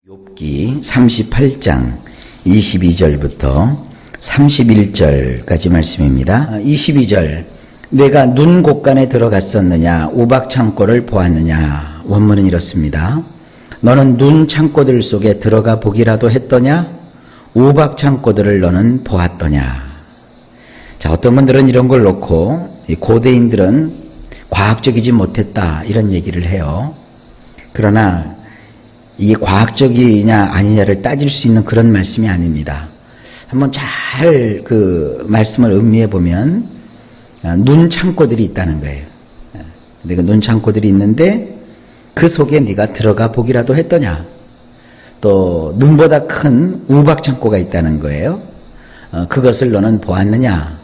욥기 38장 22절부터 31절까지 말씀입니다. 22절 내가 눈 곳간에 들어갔었느냐 우박 창고를 보았느냐. 원문은 이렇습니다. 너는 눈 창고들 속에 들어가 보기라도 했더냐 우박 창고들을 너는 보았더냐. 자, 어떤 분들은 이런 걸 놓고 고대인들은 과학적이지 못했다 이런 얘기를 해요. 그러나 이게 과학적이냐 아니냐를 따질 수 있는 그런 말씀이 아닙니다. 한번 잘 그 말씀을 음미해 보면 눈 창고들이 있다는 거예요. 근데 그 눈 창고들이 있는데 그 속에 네가 들어가 보기라도 했더냐. 또 눈보다 큰 우박 창고가 있다는 거예요. 그것을 너는 보았느냐.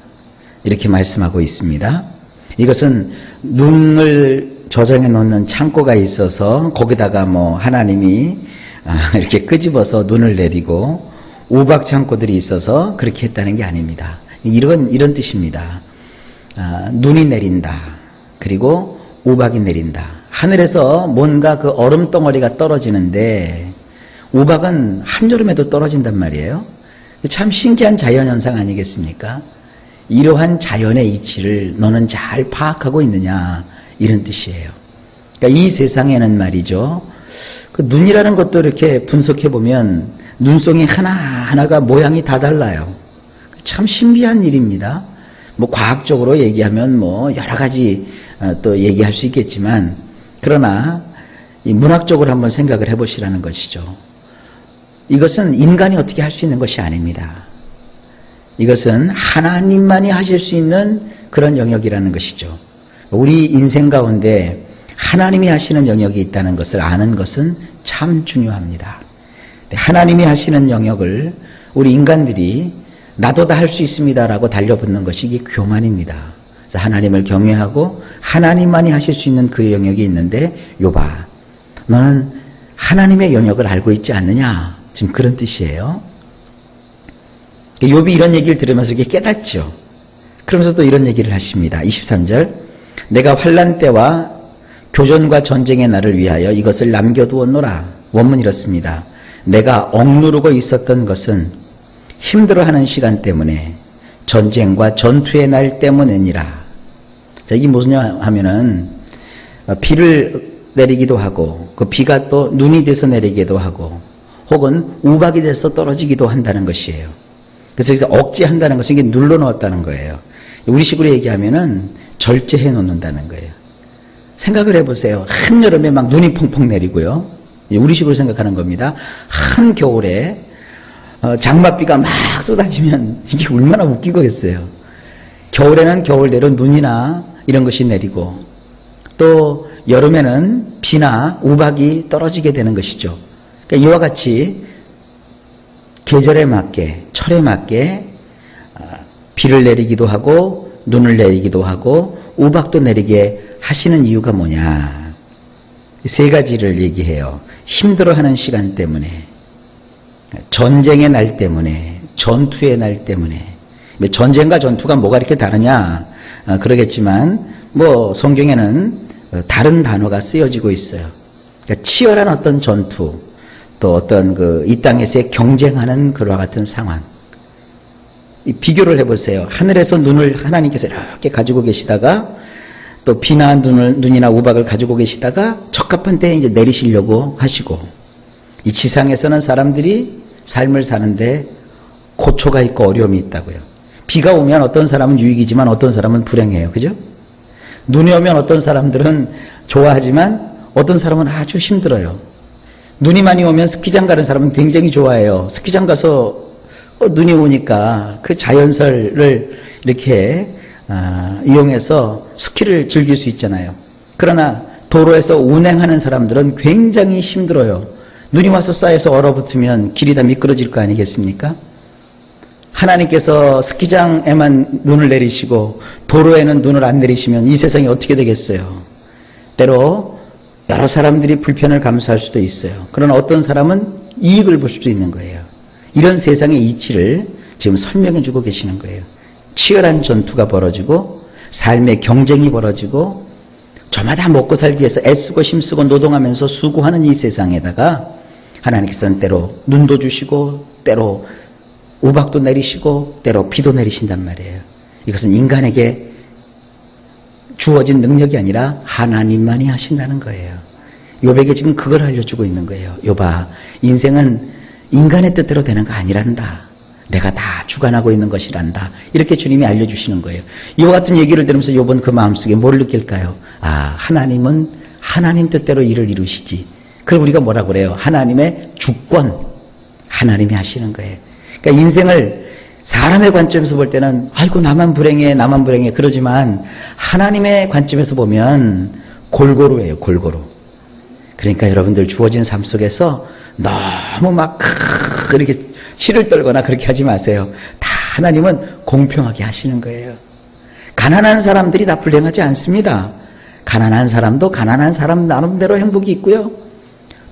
이렇게 말씀하고 있습니다. 이것은 눈을 저장해 놓는 창고가 있어서 거기다가 하나님이 이렇게 끄집어서 눈을 내리고 우박 창고들이 있어서 그렇게 했다는 게 아닙니다. 이런 뜻입니다. 눈이 내린다. 그리고 우박이 내린다. 하늘에서 뭔가 그 얼음 덩어리가 떨어지는데 우박은 한여름에도 떨어진단 말이에요. 참 신기한 자연현상 아니겠습니까? 이러한 자연의 이치를 너는 잘 파악하고 있느냐 이런 뜻이에요. 그러니까 이 세상에는 말이죠. 그 눈이라는 것도 이렇게 분석해 보면 눈송이 하나하나가 모양이 다 달라요. 참 신비한 일입니다. 과학적으로 얘기하면 여러 가지 또 얘기할 수 있겠지만 그러나 이 문학적으로 한번 생각을 해보시라는 것이죠. 이것은 인간이 어떻게 할 수 있는 것이 아닙니다. 이것은 하나님만이 하실 수 있는 그런 영역이라는 것이죠. 우리 인생 가운데 하나님이 하시는 영역이 있다는 것을 아는 것은 참 중요합니다. 하나님이 하시는 영역을 우리 인간들이 나도 다 할 수 있습니다라고 달려붙는 것이 이게 교만입니다. 그래서 하나님을 경외하고 하나님만이 하실 수 있는 그 영역이 있는데 욥아 너는 하나님의 영역을 알고 있지 않느냐. 지금 그런 뜻이에요. 욥이 이런 얘기를 들으면서 이게 깨닫죠. 그러면서 또 이런 얘기를 하십니다. 23절 내가 환난 때와 교전과 전쟁의 날을 위하여 이것을 남겨두었노라. 원문 이렇습니다. 내가 억누르고 있었던 것은 힘들어하는 시간 때문에 전쟁과 전투의 날 때문이니라. 자, 이게 무엇이냐 하면은 비를 내리기도 하고 그 비가 또 눈이 돼서 내리기도 하고 혹은 우박이 돼서 떨어지기도 한다는 것이에요. 그래서 여기서 억제한다는 것은 이게 눌러놓았다는 거예요. 우리식으로 얘기하면은 절제해 놓는다는 거예요. 생각을 해보세요. 한여름에 막 눈이 펑펑 내리고요. 우리식으로 생각하는 겁니다. 한겨울에 장맛비가 막 쏟아지면 이게 얼마나 웃기겠어요. 겨울에는 겨울대로 눈이나 이런 것이 내리고 또 여름에는 비나 우박이 떨어지게 되는 것이죠. 그러니까 이와 같이 계절에 맞게 철에 맞게 비를 내리기도 하고 눈을 내리기도 하고 우박도 내리게 하시는 이유가 뭐냐. 세 가지를 얘기해요. 힘들어하는 시간 때문에 전쟁의 날 때문에 전투의 날 때문에. 전쟁과 전투가 뭐가 이렇게 다르냐 그러겠지만 성경에는 다른 단어가 쓰여지고 있어요. 그러니까 치열한 어떤 전투 또 어떤 이 땅에서의 경쟁하는 그와 같은 상황. 비교를 해보세요. 하늘에서 눈을 하나님께서 이렇게 가지고 계시다가 또 비나 눈이나 우박을 가지고 계시다가 적합한 때에 이제 내리시려고 하시고 이 지상에서는 사람들이 삶을 사는데 고초가 있고 어려움이 있다고요. 비가 오면 어떤 사람은 유익이지만 어떤 사람은 불행해요. 그죠? 눈이 오면 어떤 사람들은 좋아하지만 어떤 사람은 아주 힘들어요. 눈이 많이 오면 스키장 가는 사람은 굉장히 좋아해요. 스키장 가서 눈이 오니까 그 자연설을 이렇게 이용해서 스키를 즐길 수 있잖아요. 그러나 도로에서 운행하는 사람들은 굉장히 힘들어요. 눈이 와서 쌓여서 얼어붙으면 길이 다 미끄러질 거 아니겠습니까? 하나님께서 스키장에만 눈을 내리시고 도로에는 눈을 안 내리시면 이 세상이 어떻게 되겠어요? 때로 여러 사람들이 불편을 감수할 수도 있어요. 그러나 어떤 사람은 이익을 볼 수도 있는 거예요. 이런 세상의 이치를 지금 설명해 주고 계시는 거예요. 치열한 전투가 벌어지고 삶의 경쟁이 벌어지고 저마다 먹고 살기 위해서 애쓰고 힘쓰고 노동하면서 수고하는 이 세상에다가 하나님께서는 때로 눈도 주시고 때로 우박도 내리시고 때로 비도 내리신단 말이에요. 이것은 인간에게 주어진 능력이 아니라 하나님만이 하신다는 거예요. 욥에게 지금 그걸 알려주고 있는 거예요. 욥아, 인생은 인간의 뜻대로 되는 거 아니란다. 내가 다 주관하고 있는 것이란다. 이렇게 주님이 알려주시는 거예요. 이와 같은 얘기를 들으면서 욥은 그 마음속에 뭘 느낄까요? 아, 하나님은 하나님 뜻대로 일을 이루시지. 그걸 우리가 뭐라고 그래요? 하나님의 주권, 하나님이 하시는 거예요. 그러니까 인생을 사람의 관점에서 볼 때는 아이고 나만 불행해 나만 불행해 그러지만 하나님의 관점에서 보면 골고루예요. 골고루. 그러니까 여러분들 주어진 삶 속에서 너무 막 이렇게 치를 떨거나 그렇게 하지 마세요. 다 하나님은 공평하게 하시는 거예요. 가난한 사람들이 다 불행하지 않습니다. 가난한 사람도 가난한 사람 나름대로 행복이 있고요.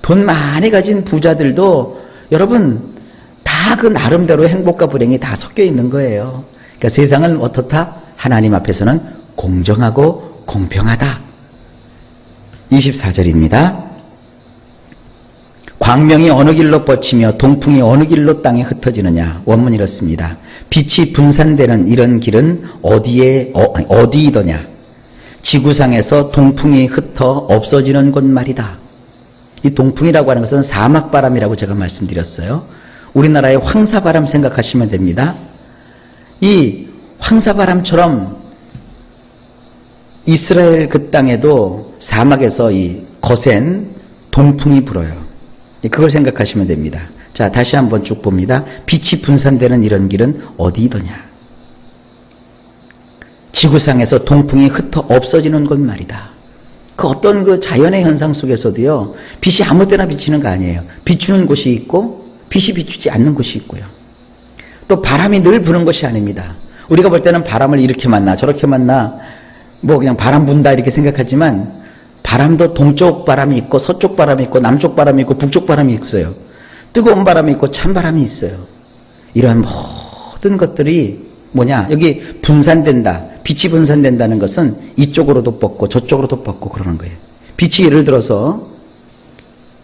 돈 많이 가진 부자들도 여러분 다 그 나름대로 행복과 불행이 다 섞여 있는 거예요. 그러니까 세상은 어떻다? 하나님 앞에서는 공정하고 공평하다. 24절입니다. 광명이 어느 길로 뻗치며 동풍이 어느 길로 땅에 흩어지느냐. 원문이 이렇습니다. 빛이 분산되는 이런 길은 어디이더냐. 지구상에서 동풍이 흩어 없어지는 곳 말이다. 이 동풍이라고 하는 것은 사막바람이라고 제가 말씀드렸어요. 우리나라의 황사바람 생각하시면 됩니다. 이 황사바람처럼 이스라엘 그 땅에도 사막에서 이 거센 동풍이 불어요. 그걸 생각하시면 됩니다. 자, 다시 한번 쭉 봅니다. 빛이 분산되는 이런 길은 어디이더냐. 지구상에서 동풍이 흩어 없어지는 곳 말이다. 그 어떤 그 자연의 현상 속에서도요, 빛이 아무 때나 비치는 거 아니에요. 비추는 곳이 있고 빛이 비추지 않는 곳이 있고요. 또 바람이 늘 부는 것이 아닙니다. 우리가 볼 때는 바람을 이렇게 만나 저렇게 만나 뭐 그냥 바람 분다 이렇게 생각하지만 바람도 동쪽 바람이 있고 서쪽 바람이 있고 남쪽 바람이 있고 북쪽 바람이 있어요. 뜨거운 바람이 있고 찬 바람이 있어요. 이러한 모든 것들이 뭐냐, 여기 분산된다. 빛이 분산된다는 것은 이쪽으로도 뻗고 저쪽으로도 뻗고 그러는 거예요. 빛이 예를 들어서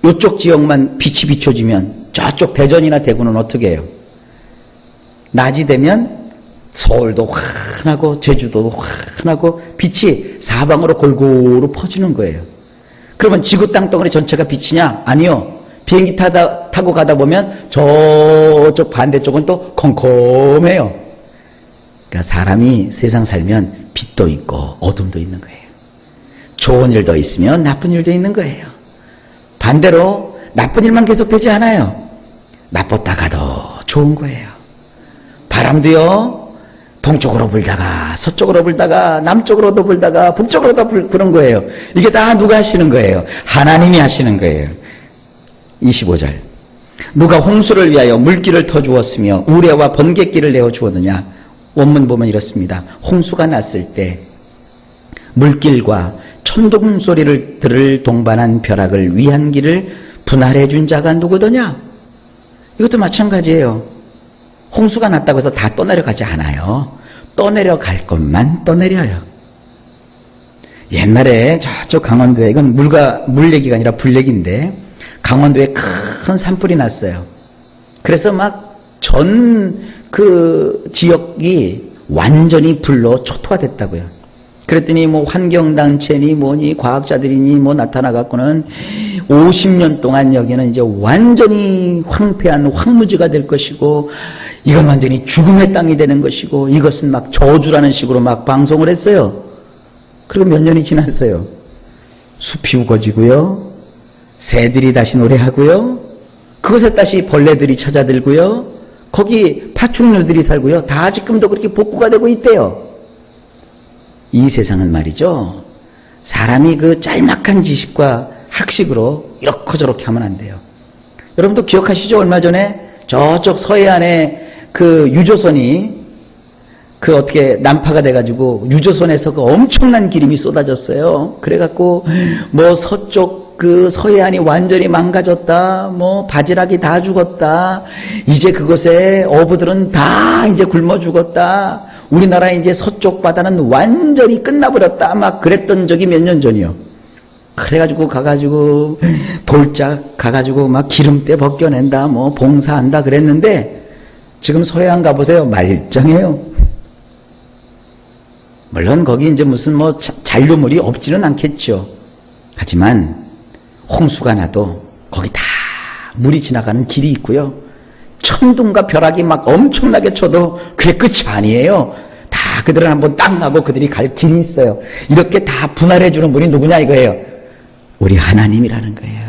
이쪽 지역만 빛이 비춰지면 저쪽 대전이나 대구는 어떻게 해요? 낮이 되면 서울도 환하고 제주도도 환하고 빛이 사방으로 골고루 퍼지는 거예요. 그러면 지구 땅덩어리 전체가 빛이냐? 아니요. 비행기 타고 가다 보면 저쪽 반대쪽은 또 컴컴해요. 그러니까 사람이 세상 살면 빛도 있고 어둠도 있는 거예요. 좋은 일도 있으면 나쁜 일도 있는 거예요. 반대로 나쁜 일만 계속되지 않아요. 나빴다가도 좋은 거예요. 바람도요, 동쪽으로 불다가 서쪽으로 불다가 남쪽으로도 불다가 북쪽으로도 부는 거예요. 이게 다 누가 하시는 거예요? 하나님이 하시는 거예요. 25절. 누가 홍수를 위하여 물길을 터주었으며 우레와 번갯길을 내어주었느냐. 원문 보면 이렇습니다. 홍수가 났을 때 물길과 천둥 소리를 들을 동반한 벼락을 위한 길을 분할해 준 자가 누구더냐? 이것도 마찬가지예요. 홍수가 났다고 해서 다 떠내려가지 않아요. 떠내려갈 것만 떠내려요. 옛날에 저쪽 강원도에, 이건 물 얘기가 아니라 불 얘기인데, 강원도에 큰 산불이 났어요. 그래서 막 전 그 지역이 완전히 불로 초토화 됐다고요. 그랬더니 뭐 환경단체니 뭐니 과학자들이니 뭐 나타나갖고는 50년 동안 여기는 이제 완전히 황폐한 황무지가 될 것이고 이건 완전히 죽음의 땅이 되는 것이고 이것은 막 저주라는 식으로 막 방송을 했어요. 그리고 몇 년이 지났어요. 숲이 우거지고요. 새들이 다시 노래하고요. 그것에 다시 벌레들이 찾아들고요. 거기 파충류들이 살고요. 다 지금도 그렇게 복구가 되고 있대요. 이 세상은 말이죠. 사람이 그 짤막한 지식과 학식으로 이렇게 저렇게 하면 안 돼요. 여러분도 기억하시죠? 얼마 전에 저쪽 서해안에 그 유조선이 그 어떻게 난파가 돼가지고 유조선에서 그 엄청난 기름이 쏟아졌어요. 그래갖고 뭐 서쪽 그 서해안이 완전히 망가졌다. 뭐 바지락이 다 죽었다. 이제 그곳에 어부들은 다 이제 굶어 죽었다. 우리나라 이제 서쪽 바다는 완전히 끝나버렸다. 막 그랬던 적이 몇 년 전이요. 그래가지고 가가지고 돌짝 가가지고 막 기름때 벗겨낸다, 뭐 봉사한다 그랬는데 지금 소해안 가보세요. 말짱해요. 물론 거기 이제 무슨 뭐 잔류물이 없지는 않겠죠. 하지만 홍수가 나도 거기 다 물이 지나가는 길이 있고요. 천둥과 벼락이 막 엄청나게 쳐도 그게 끝이 아니에요. 다 그들은 한번 딱 나고 그들이 갈 길이 있어요. 이렇게 다 분할해 주는 분이 누구냐 이거예요. 우리 하나님이라는 거예요.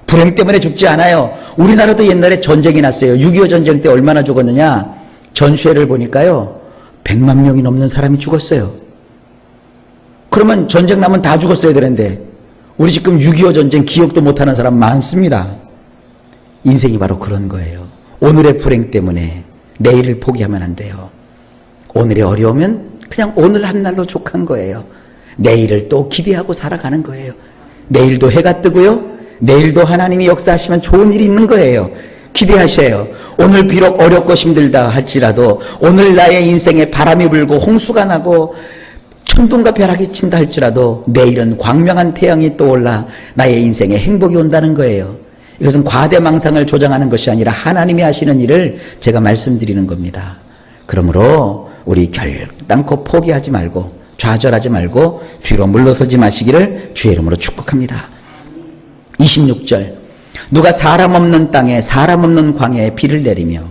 불행 때문에 죽지 않아요. 우리나라도 옛날에 전쟁이 났어요. 6.25 전쟁 때 얼마나 죽었느냐. 전수해를 보니까요. 100만 명이 넘는 사람이 죽었어요. 그러면 전쟁 나면 다 죽었어야 되는데 우리 지금 6.25 전쟁 기억도 못하는 사람 많습니다. 인생이 바로 그런 거예요. 오늘의 불행 때문에 내일을 포기하면 안 돼요. 오늘의 어려우면 그냥 오늘 한 날로 족한 거예요. 내일을 또 기대하고 살아가는 거예요. 내일도 해가 뜨고요. 내일도 하나님이 역사하시면 좋은 일이 있는 거예요. 기대하셔요. 오늘 비록 어렵고 힘들다 할지라도 오늘 나의 인생에 바람이 불고 홍수가 나고 천둥과 벼락이 친다 할지라도 내일은 광명한 태양이 떠올라 나의 인생에 행복이 온다는 거예요. 이것은 과대망상을 조장하는 것이 아니라 하나님이 하시는 일을 제가 말씀드리는 겁니다. 그러므로 우리 결단코 포기하지 말고 좌절하지 말고 뒤로 물러서지 마시기를 주의 이름으로 축복합니다. 26절 누가 사람 없는 땅에 사람 없는 광야에 비를 내리며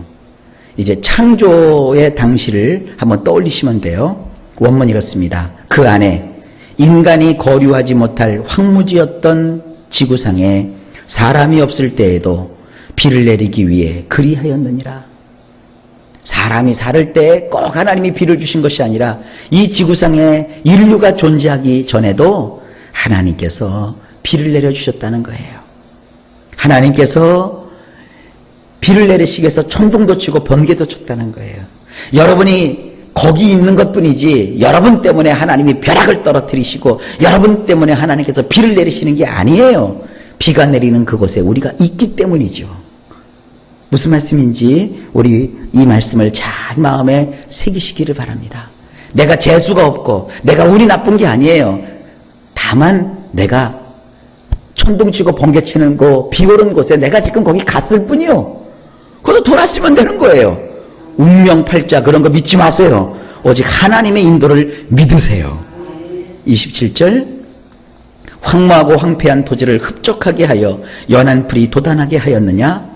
이제 창조의 당시를 한번 떠올리시면 돼요. 원문이 이렇습니다. 그 안에 인간이 거류하지 못할 황무지였던 지구상에 사람이 없을 때에도 비를 내리기 위해 그리하였느니라. 사람이 살을 때 꼭 하나님이 비를 주신 것이 아니라 이 지구상에 인류가 존재하기 전에도 하나님께서 비를 내려주셨다는 거예요. 하나님께서 비를 내리시기 위해서 천둥도 치고 번개도 쳤다는 거예요. 여러분이 거기 있는 것뿐이지 여러분 때문에 하나님이 벼락을 떨어뜨리시고 여러분 때문에 하나님께서 비를 내리시는 게 아니에요. 비가 내리는 그곳에 우리가 있기 때문이죠. 무슨 말씀인지 우리 이 말씀을 잘 마음에 새기시기를 바랍니다. 내가 재수가 없고 내가 운이 나쁜 게 아니에요. 다만 내가 천둥치고 번개치는 곳, 비 오는 곳에 내가 지금 거기 갔을 뿐이요. 거기서 돌아서면 되는 거예요. 운명팔자 그런 거 믿지 마세요. 오직 하나님의 인도를 믿으세요. 27절 황무하고 황폐한 토지를 흡족하게 하여 연한 풀이 돋아나게 하였느냐.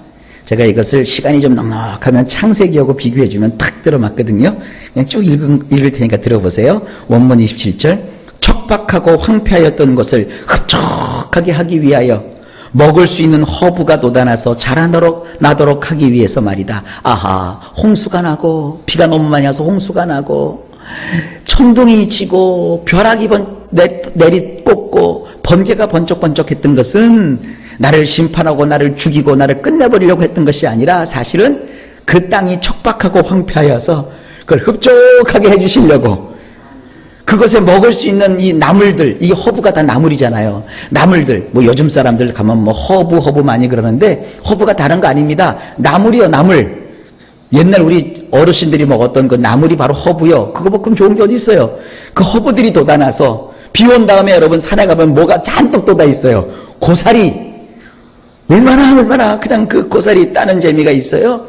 제가 이것을 시간이 좀 넉넉하면 창세기하고 비교해주면 탁 들어맞거든요. 그냥 쭉 읽을 테니까 들어보세요. 원문 27절 척박하고 황폐하였던 것을 흡족하게 하기 위하여 먹을 수 있는 허브가 돋아나서 자라나도록 하기 위해서 말이다. 아하, 홍수가 나고 비가 너무 많이 와서 홍수가 나고 천둥이 치고 벼락이 내리꽂고 번개가 번쩍번쩍했던 것은 나를 심판하고 나를 죽이고 나를 끝내버리려고 했던 것이 아니라 사실은 그 땅이 척박하고 황폐하여서 그걸 흡족하게 해주시려고 그것에 먹을 수 있는 이 나물들, 이 허브가 다 나물이잖아요. 나물들, 뭐 요즘 사람들 가면 뭐 허브 많이 그러는데 허브가 다른 거 아닙니다. 나물이요, 나물. 옛날 우리 어르신들이 먹었던 그 나물이 바로 허브요. 그거만큼 좋은 게 어디 있어요? 그 허브들이 돋아나서 비 온 다음에 여러분 산에 가면 뭐가 잔뜩 돋아 있어요. 고사리. 얼마나 그냥 그 고사리 따는 재미가 있어요.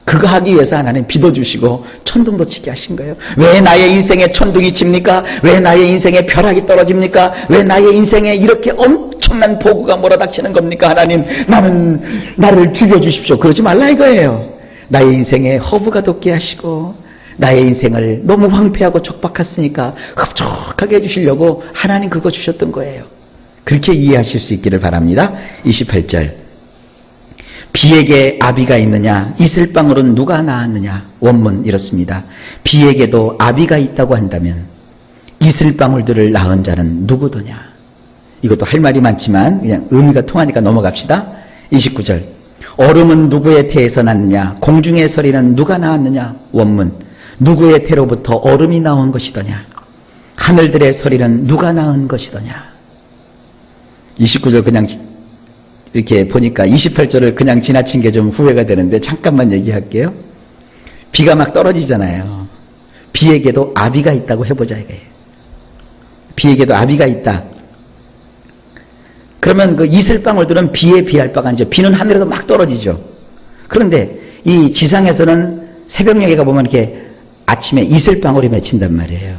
그거 하기 위해서 하나님 비도 주시고 천둥도 치게 하신 거예요. 왜 나의 인생에 천둥이 칩니까? 왜 나의 인생에 벼락이 떨어집니까? 왜 나의 인생에 이렇게 엄청난 보고가 몰아닥치는 겁니까? 하나님, 나를 죽여주십시오. 그러지 말라 이거예요. 나의 인생에 허브가 돋게 하시고 나의 인생을 너무 황폐하고 척박했으니까 흡족하게 해주시려고 하나님 그거 주셨던 거예요. 그렇게 이해하실 수 있기를 바랍니다. 28절 비에게 아비가 있느냐? 있을 방울은 누가 낳았느냐? 원문 이렇습니다. 비에게도 아비가 있다고 한다면 있을 방울들을 낳은 자는 누구더냐? 이것도 할 말이 많지만 그냥 의미가 통하니까 넘어갑시다. 29절 얼음은 누구의 태에서 났느냐? 공중의 서리는 누가 낳았느냐? 원문 누구의 태로부터 얼음이 나온 것이더냐? 하늘들의 서리는 누가 낳은 것이더냐? 29절 그냥 이렇게 보니까 28절을 그냥 지나친 게 좀 후회가 되는데 잠깐만 얘기할게요. 비가 막 떨어지잖아요. 비에게도 아비가 있다고 해보자 이거예요. 비에게도 아비가 있다. 그러면 그 이슬방울들은 비에 비할 바가 아니죠. 비는 하늘에서 막 떨어지죠. 그런데 이 지상에서는 새벽녘에 가보면 이렇게 아침에 이슬방울이 맺힌단 말이에요.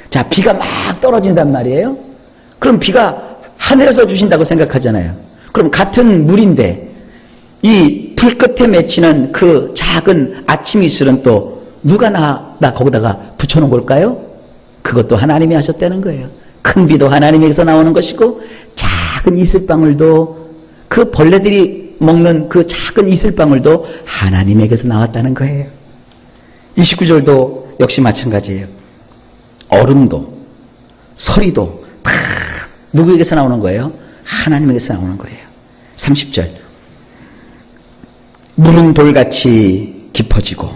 자, 비가 막 떨어진단 말이에요. 그럼 비가 하늘에서 주신다고 생각하잖아요. 그럼 같은 물인데 이 불 끝에 맺히는 그 작은 아침 이슬은 또 누가 나 거기다가 붙여놓은 걸까요? 그것도 하나님이 하셨다는 거예요. 큰 비도 하나님에게서 나오는 것이고 작은 이슬방울도 그 벌레들이 먹는 그 작은 이슬방울도 하나님에게서 나왔다는 거예요. 29절도 역시 마찬가지예요. 얼음도 서리도 다 누구에게서 나오는 거예요? 하나님에게서 나오는 거예요. 30절 물은 돌같이 깊어지고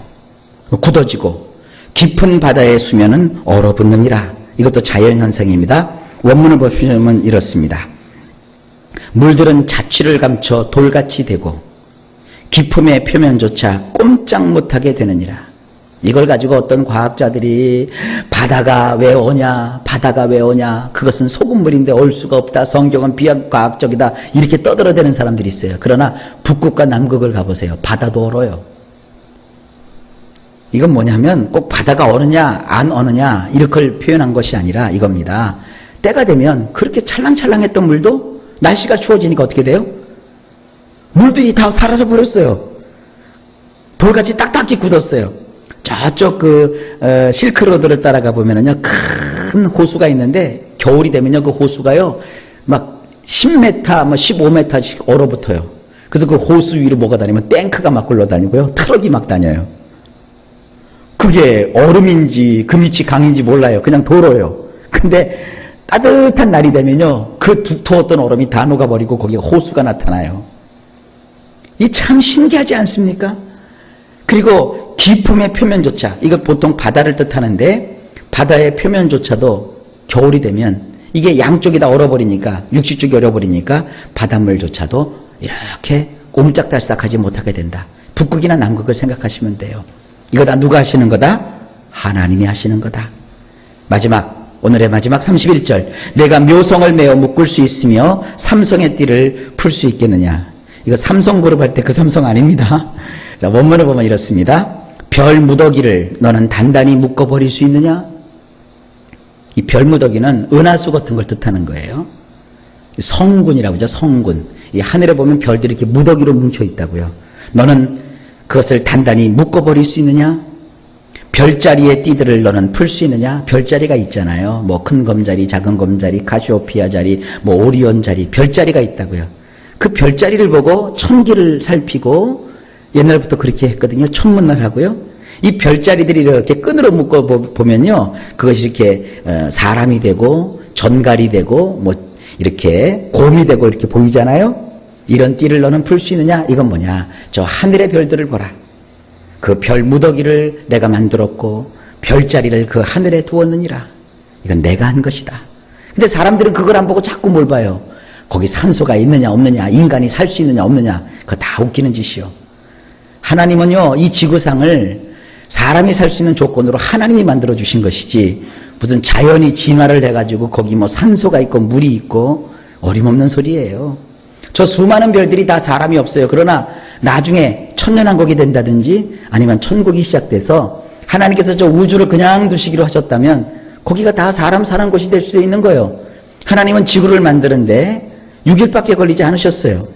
굳어지고 깊은 바다의 수면은 얼어붙느니라. 이것도 자연현상입니다. 원문을 보시면 이렇습니다. 물들은 자취를 감춰 돌같이 되고 깊음의 표면조차 꼼짝 못하게 되느니라. 이걸 가지고 어떤 과학자들이 바다가 왜 오냐, 바다가 왜 오냐, 그것은 소금물인데 올 수가 없다, 성경은 비과학적이다, 이렇게 떠들어대는 사람들이 있어요. 그러나 북극과 남극을 가보세요. 바다도 얼어요. 이건 뭐냐면 꼭 바다가 어느냐 안 어느냐 이렇게 표현한 것이 아니라 이겁니다. 때가 되면 그렇게 찰랑찰랑했던 물도 날씨가 추워지니까 어떻게 돼요? 물들이 다 사라져 버렸어요. 돌같이 딱딱히 굳었어요. 저쪽 실크로드를 따라가 보면은요, 큰 호수가 있는데 겨울이 되면요 그 호수가요 막 10m, 15m씩 얼어붙어요. 그래서 그 호수 위로 뭐가 다니면 탱크가 막 굴러다니고요, 트럭이 막 다녀요. 그게 얼음인지 그 밑이 강인지 몰라요. 그냥 도로요. 근데 따뜻한 날이 되면요 그 두터웠던 얼음이 다 녹아버리고 거기에 호수가 나타나요. 이 참 신기하지 않습니까? 그리고 깊음의 표면조차, 이거 보통 바다를 뜻하는데 바다의 표면조차도 겨울이 되면 이게 양쪽이 다 얼어버리니까, 육지 쪽이 얼어버리니까 바닷물조차도 이렇게 옴짝달싹하지 못하게 된다. 북극이나 남극을 생각하시면 돼요. 이거 다 누가 하시는 거다? 하나님이 하시는 거다. 마지막, 오늘의 마지막 31절. 내가 묘성을 메어 묶을 수 있으며 삼성의 띠를 풀 수 있겠느냐. 이거 삼성그룹 할 때 그 삼성 아닙니다. 자, 원문을 보면 이렇습니다. 별 무더기를 너는 단단히 묶어버릴 수 있느냐? 이 별 무더기는 은하수 같은 걸 뜻하는 거예요. 성군이라고 하죠. 성군. 이 하늘에 보면 별들이 이렇게 무더기로 뭉쳐 있다고요. 너는 그것을 단단히 묶어버릴 수 있느냐? 별자리의 띠들을 너는 풀 수 있느냐? 별자리가 있잖아요. 뭐 큰 검자리, 작은 검자리, 카시오피아 자리, 뭐 오리온 자리, 별자리가 있다고요. 그 별자리를 보고 천기를 살피고 옛날부터 그렇게 했거든요. 천문을 하고요. 이 별자리들이 이렇게 끈으로 묶어 보면요, 그것이 이렇게 사람이 되고 전갈이 되고 뭐 이렇게 곰이 되고 이렇게 보이잖아요. 이런 띠를 너는 풀 수 있느냐? 이건 뭐냐? 저 하늘의 별들을 보라. 그 별 무더기를 내가 만들었고 별자리를 그 하늘에 두었느니라. 이건 내가 한 것이다. 근데 사람들은 그걸 안 보고 자꾸 뭘 봐요? 거기 산소가 있느냐 없느냐, 인간이 살 수 있느냐 없느냐, 그거 다 웃기는 짓이요. 하나님은요, 이 지구상을 사람이 살 수 있는 조건으로 하나님이 만들어 주신 것이지, 무슨 자연이 진화를 해가지고 거기 뭐 산소가 있고 물이 있고, 어림없는 소리예요. 저 수많은 별들이 다 사람이 없어요. 그러나 나중에 천년왕국이 된다든지 아니면 천국이 시작돼서 하나님께서 저 우주를 그냥 두시기로 하셨다면 거기가 다 사람 사는 곳이 될 수 있는 거예요. 하나님은 지구를 만드는데 6일밖에 걸리지 않으셨어요.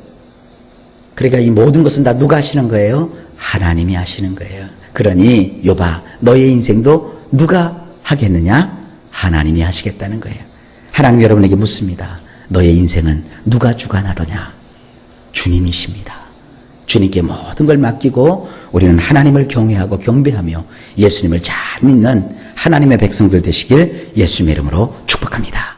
그러니까 이 모든 것은 다 누가 하시는 거예요? 하나님이 하시는 거예요. 그러니 여봐, 너의 인생도 누가 하겠느냐? 하나님이 하시겠다는 거예요. 하나님 여러분에게 묻습니다. 너의 인생은 누가 주관하느냐? 주님이십니다. 주님께 모든 걸 맡기고 우리는 하나님을 경외하고 경배하며 예수님을 잘 믿는 하나님의 백성들 되시길 예수님의 이름으로 축복합니다.